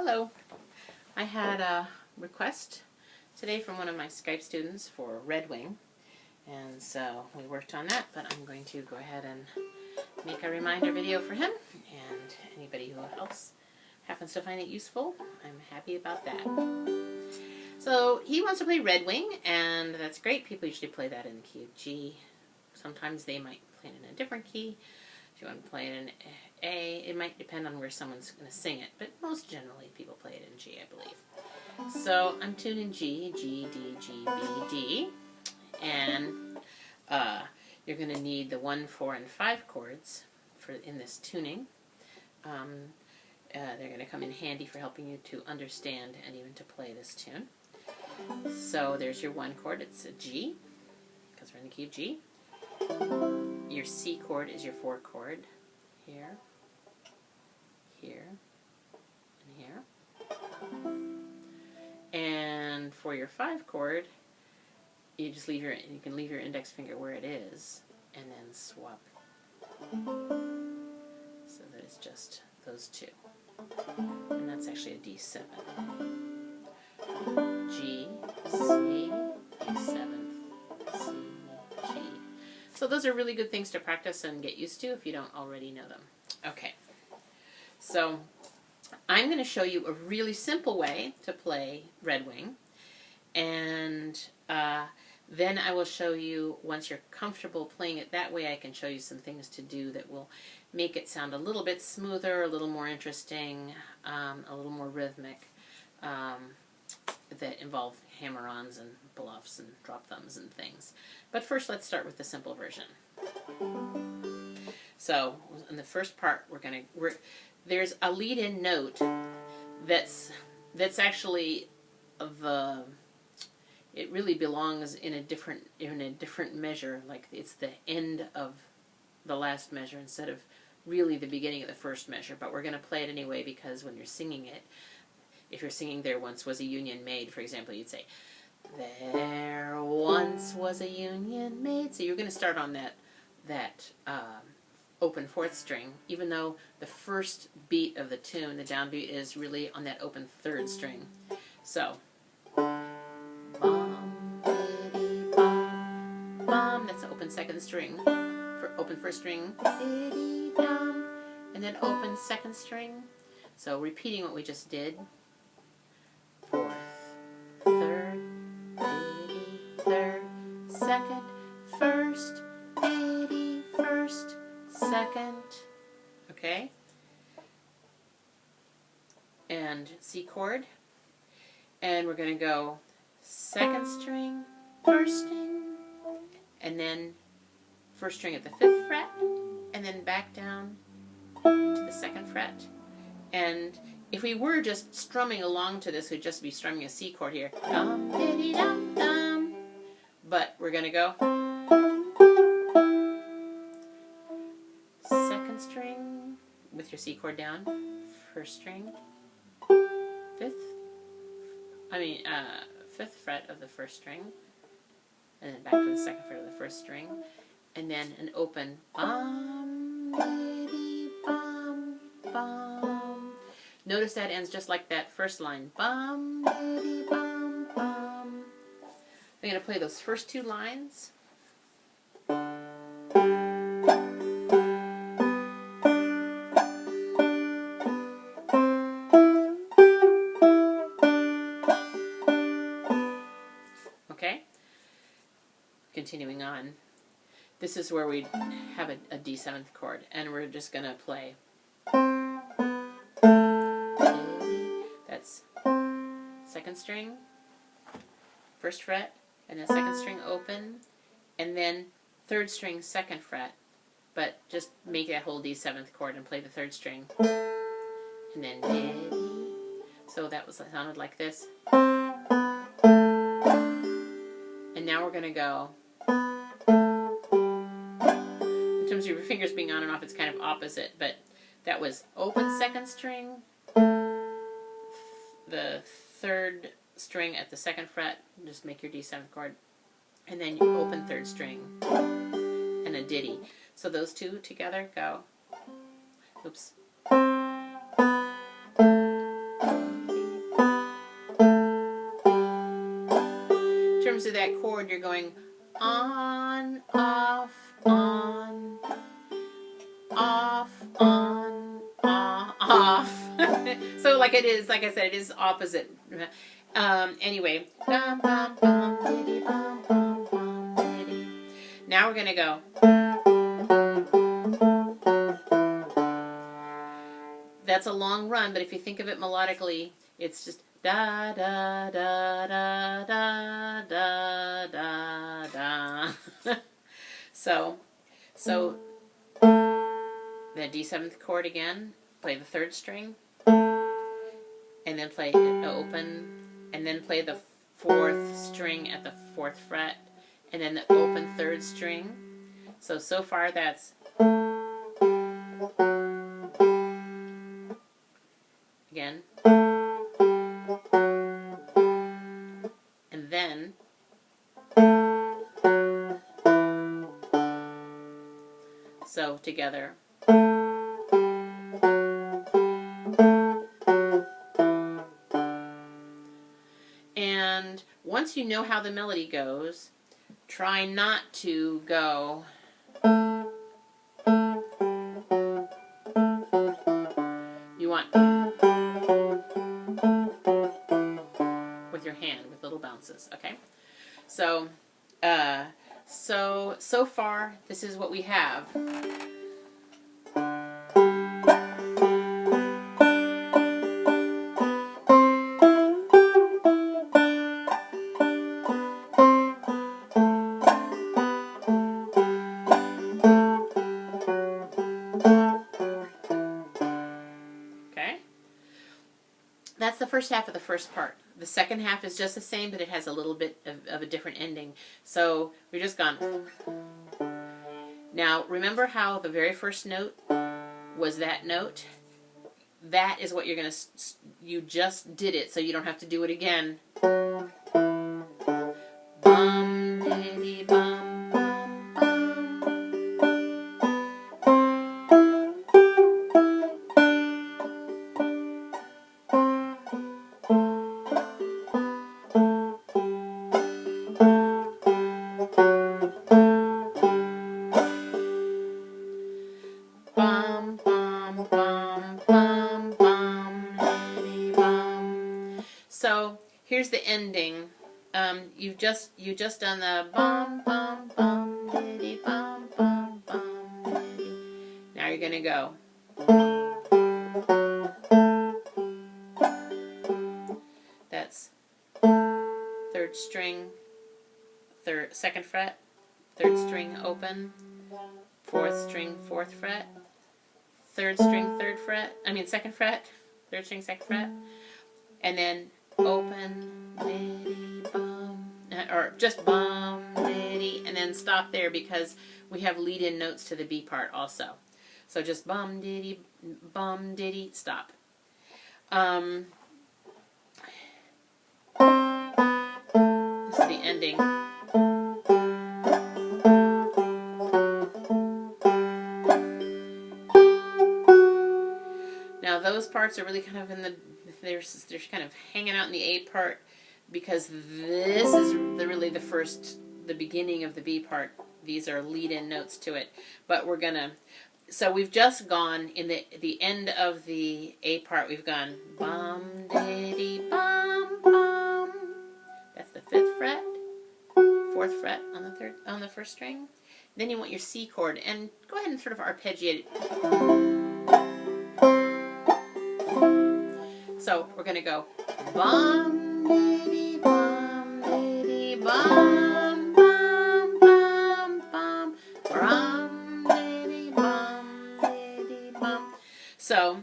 Hello. I had a request today from one of my Skype students for Redwing, and so we worked on that, but I'm going to go ahead and make a reminder video for him, and anybody who else happens to find it useful, I'm happy about that. So he wants to play Redwing, and that's great. People usually play that in the key of G. Sometimes they might play it in a different key. If you want to play it in A, it might depend on where someone's going to sing it, but most generally people play it in G, I believe. So I'm tuned in G, G, D, G, B, D, and you're going to need the 1, 4, and 5 chords in this tuning. They're going to come in handy for helping you to understand and even to play this tune. So there's your 1 chord, it's a G, because we're in the key of G. Your C chord is your 4 chord, here, here, and here. And for your 5 chord, you can leave your index finger where it is, and then swap. So that it's just those two. And that's actually a D7. G, C, D7, C, G. So those are really good things to practice and get used to if you don't already know them. Okay, so I'm going to show you a really simple way to play Redwing, and then I will show you, once you're comfortable playing it that way, I can show you some things to do that will make it sound a little bit smoother, a little more interesting, a little more rhythmic, that involve hammer-ons and bluffs and drop thumbs and things. But first, let's start with the simple version. So in the first part, there's a lead-in note that's actually it really belongs in a different measure, like it's the end of the last measure instead of really the beginning of the first measure. But we're going to play it anyway, because when you're singing it, if you're singing "There Once Was a Union Maid," for example, you'd say, "There once was a Union Maid." So you're going to start on that open 4th string, even though the first beat of the tune, the downbeat, is really on that open 3rd string. So, bum, biddy, bum, bum. That's the open 2nd string. For open 1st string, biddy, bum, and then open 2nd string. So repeating what we just did. 4th, 3rd, biddy, 3rd, 2nd, 1st, biddy, 1st, 2nd. Okay? And C chord. And we're going to go 2nd string, 1st string, and then 1st string at the 5th fret, and then back down to the 2nd fret. And if we were just strumming along to this, we'd just be strumming a C chord here. Dum, diddy, dum, dum. But we're going to go 2nd string with your C chord down, 1st string, 5th fret of the 1st string, and then back to the 2nd fret of the 1st string, and then an open bum, diddy, bum, bum. Notice that ends just like that first line. Bum, diddy, bum, bum. I'm going to play those first 2 lines. Okay? Continuing on. This is where we have a D7th chord, and we're just going to play. That's 2nd string, 1st fret, and then 2nd string open, and then 3rd string, 2nd fret, but just make that whole D7th chord and play the 3rd string, and then diddy. So that sounded like this. And now we're going to go, in terms of your fingers being on and off, it's kind of opposite, but that was open 2nd string, the 3rd string at the 2nd fret, just make your D7th chord, and then you open 3rd string and a ditty. So those 2 together go, oops, terms of that chord, you're going on, off, on, off, on, off. So like I said, it is opposite. Anyway. Bum, bum, bum, diddy, bum, bum, bum, diddy. Now we're going to go. That's a long run, but if you think of it melodically, it's just da da da da da da da da. So the D7th chord again, play the 3rd string, and then play an open, and then play the 4th string at the 4th fret, and then the open 3rd string. So far that's again, and then so together. And once you know how the melody goes, try not to go you want with your hand with little bounces, okay? So so far this is what we have. That's the first half of the first part. The second half is just the same, but it has a little bit of a different ending. So we're just gone. Now, remember how the very first note was that note? That is what you're going to... You just did it, so you don't have to do it again. Bum, diddy, bum, bum, bum. Bum, bum, bum, bum, bum, diddy, bum. So here's the ending. You've just done the bum, bum, bum, diddy, bum, bum, bum, diddy. Now you're gonna go. That's 3rd string, 2nd fret, 3rd string open, 4th string, 4th fret, 3rd string, 3rd fret, 2nd fret, 3rd string, 2nd fret, and then open, diddy, bum, or just bum, diddy, and then stop there because we have lead-in notes to the B part also. So just bum, diddy, stop. This is the ending. Now those parts are really kind of in the, they're kind of hanging out in the A part because this is really the beginning of the B part. These are lead-in notes to it. But we're gonna, so we've just gone in the end of the A part, we've gone bum, diddy, bum, bum. That's the 5th fret, 4th fret on the 1st string. Then you want your C chord, and go ahead and sort of arpeggiate it. So we're gonna go bum, diddy, bum, diddy, bum, bum, bum, bum, bum, diddy, bum, diddy, bum. So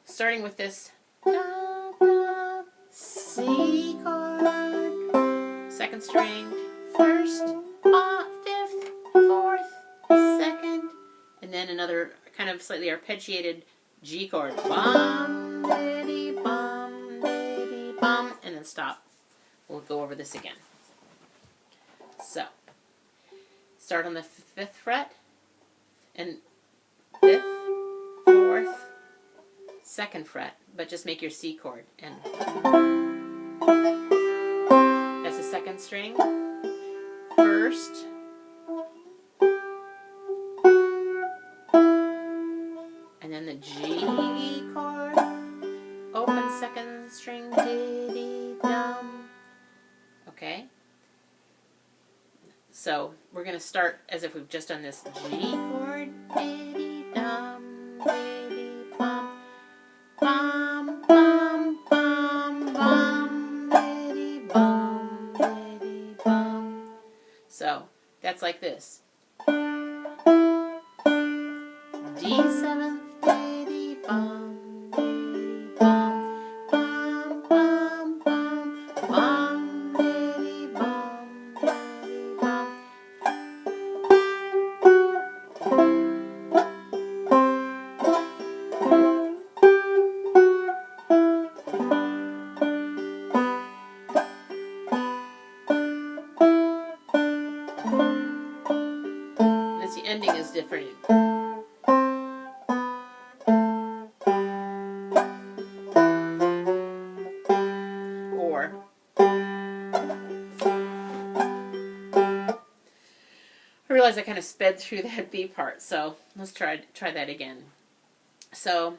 starting with this da, da, C chord, 2nd string, 1st, 5th, 4th, 2nd, and then another kind of slightly arpeggiated G chord. Bum, diddy, bum, diddy, bum, and then stop. We'll go over this again. So, start on the 5th fret, and 5th, 4th, 2nd fret, but just make your C chord. And that's the 2nd string. first. And then the G chord. Open second string, diddy-dum. Okay? So we're going to start as if we've just done this G chord. Diddy-dum, diddy-bum. Bum, bum, bum, bum, diddy-bum, diddy-bum. So that's like this. D7, diddy-bum, diddy-bum. Bum, bum, bum, bum, diddy-bum, diddy-bum. The ending is different. Or I realize I kind of sped through that B part, so let's try that again. So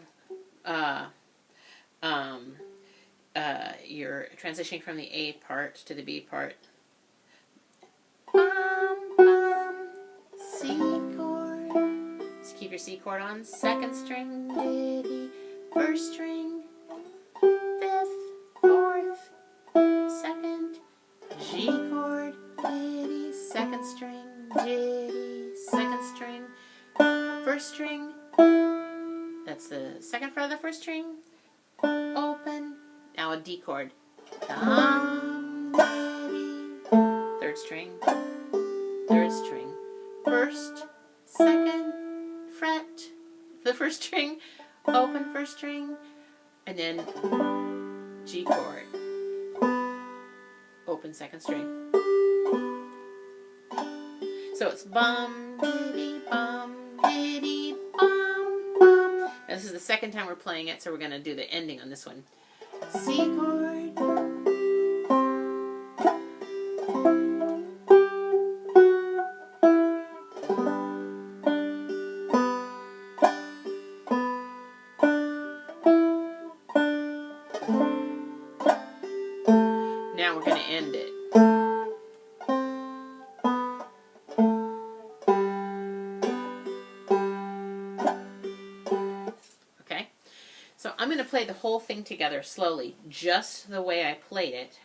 you're transitioning from the A part to the B part. C chord. Just keep your C chord on. Second string, diddy. First string, fifth, fourth, second. G chord, diddy. Second string, diddy. Second string, first string. That's the second fret of the first string. Open. Now a D chord. Dum, diddy. Third string. Third string. First, second fret, the first string, open first string, and then G chord, open second string. So it's bum, diddy, bum, diddy, bum, bum. Now this is the second time we're playing it, so we're going to do the ending on this one. C chord. Now we're going to end it. Okay? So I'm going to play the whole thing together slowly, just the way I played it.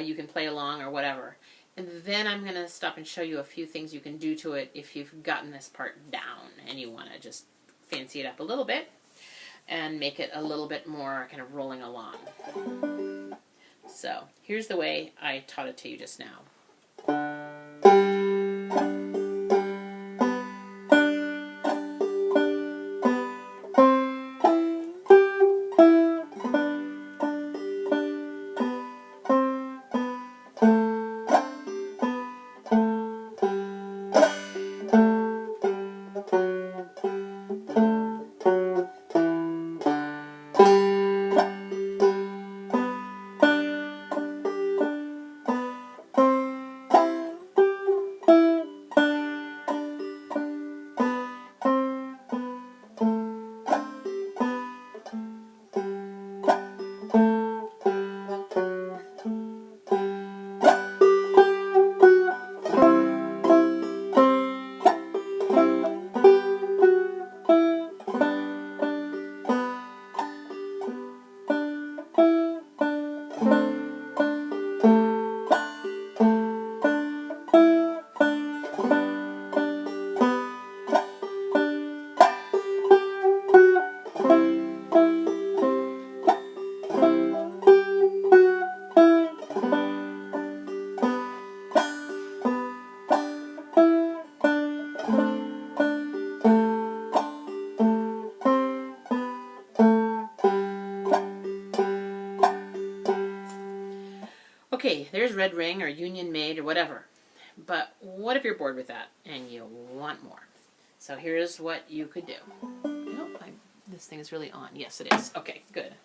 You can play along or whatever. And then I'm going to stop and show you a few things you can do to it if you've gotten this part down and you want to just fancy it up a little bit and make it a little bit more kind of rolling along. So here's the way I taught it to you just now. Okay, there's Redwing or Union Maid or whatever. But what if you're bored with that and you want more? So here's what you could do. Nope, this thing is really on. Yes, it is. Okay, good.